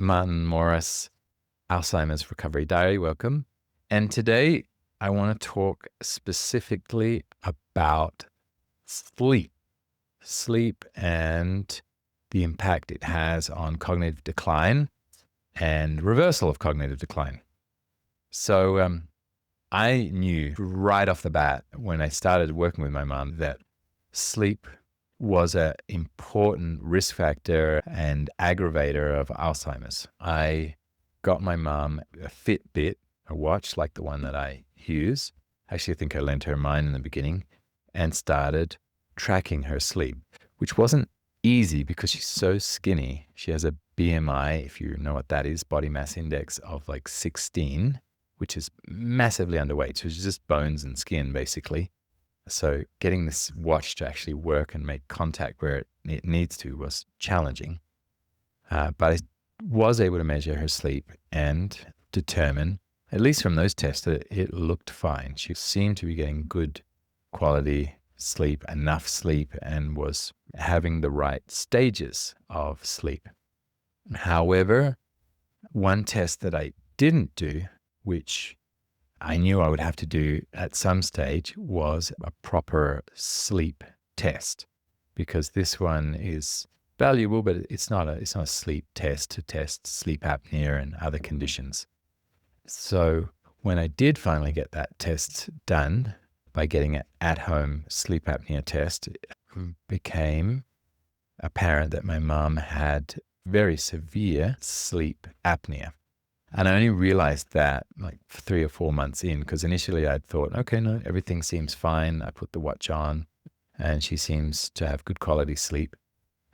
Martin Morris, Alzheimer's Recovery Diary. Welcome. And today I want to talk specifically about sleep and the impact it has on cognitive decline and reversal of cognitive decline. So I knew right off the bat when I started working with my mom that sleep was an important risk factor and aggravator of Alzheimer's. I got my mom a Fitbit, a watch like the one that I use. Actually, I think I lent her mine in the beginning and started tracking her sleep, which wasn't easy because she's so skinny. She has a BMI, if you know what that is, body mass index of like 16, which is massively underweight. So she's just bones and skin, basically. So getting this watch to actually work and make contact where it needs to was challenging. But I was able to measure her sleep and determine, at least from those tests, that it looked fine. She seemed to be getting good quality sleep, enough sleep, and was having the right stages of sleep. However, one test that I didn't do, which I knew I would have to do at some stage, was a proper sleep test, because this one is valuable, but it's not a sleep test to test sleep apnea and other conditions. So when I did finally get that test done by getting an at-home sleep apnea test, it became apparent that my mom had very severe sleep apnea. And I only realized that like 3 or 4 months in, because initially I'd thought, okay, no, everything seems fine. I put the watch on and she seems to have good quality sleep.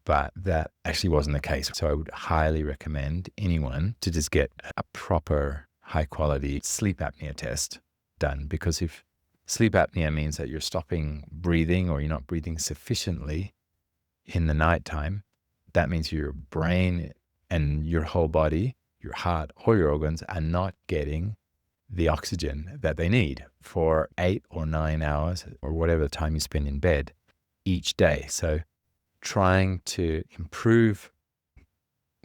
But that actually wasn't the case. So I would highly recommend anyone to just get a proper high quality sleep apnea test done. Because if sleep apnea means that you're stopping breathing or you're not breathing sufficiently in the nighttime, that means your brain and your whole body, your heart, or your organs are not getting the oxygen that they need for 8 or 9 hours or whatever time you spend in bed each day. So trying to improve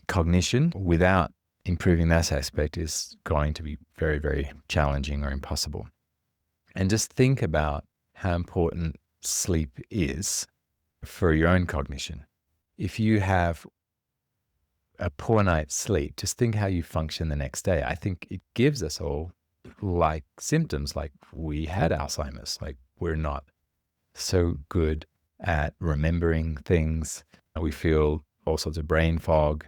cognition without improving that aspect is going to be very, very challenging or impossible. And just think about how important sleep is for your own cognition. If you have a poor night's sleep, just think how you function the next day. I think it gives us all like symptoms like we had Alzheimer's, like we're not so good at remembering things. We feel all sorts of brain fog.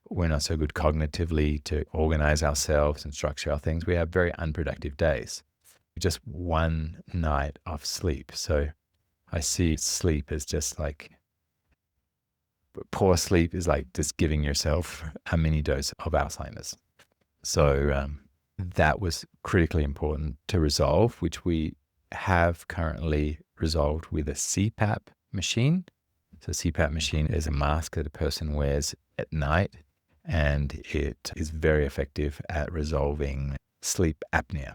We're not so good cognitively to organize ourselves and structure our things. We have very unproductive days. Just one night of sleep. So I see sleep as just like poor sleep is like just giving yourself a mini dose of Alzheimer's. So that was critically important to resolve, which we have currently resolved with a CPAP machine. So CPAP machine is a mask that a person wears at night, and it is very effective at resolving sleep apnea.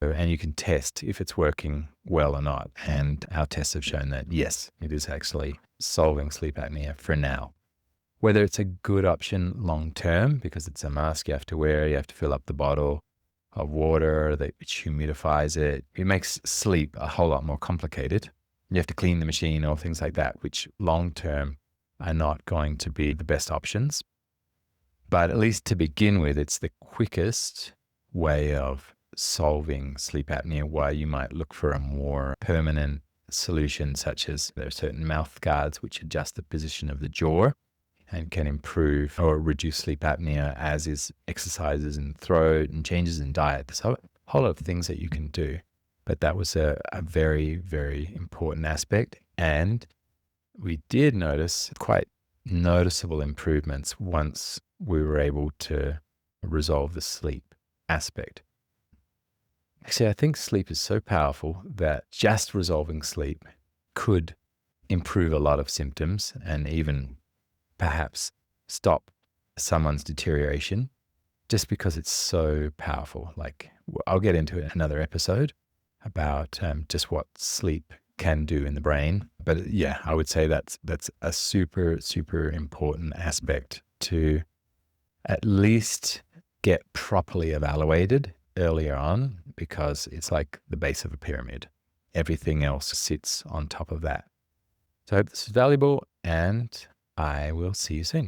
And you can test if it's working well or not. And our tests have shown that, yes, it is actually solving sleep apnea for now. Whether it's a good option long term, because it's a mask you have to wear, you have to fill up the bottle of water, which humidifies it. It makes sleep a whole lot more complicated. You have to clean the machine or things like that, which long term are not going to be the best options. But at least to begin with, it's the quickest way of solving sleep apnea, while you might look for a more permanent solution, such as there are certain mouth guards which adjust the position of the jaw and can improve or reduce sleep apnea, as is exercises in throat and changes in diet. There's a whole lot of things that you can do, but that was a very, very important aspect. And we did notice quite noticeable improvements once we were able to resolve the sleep aspect. Actually, I think sleep is so powerful that just resolving sleep could improve a lot of symptoms and even perhaps stop someone's deterioration, just because it's so powerful. Like, I'll get into it in another episode about just what sleep can do in the brain. But yeah, I would say that's a super, super important aspect to at least get properly evaluated earlier on, because it's like the base of a pyramid. Everything else sits on top of that. So I hope this is valuable, and I will see you soon.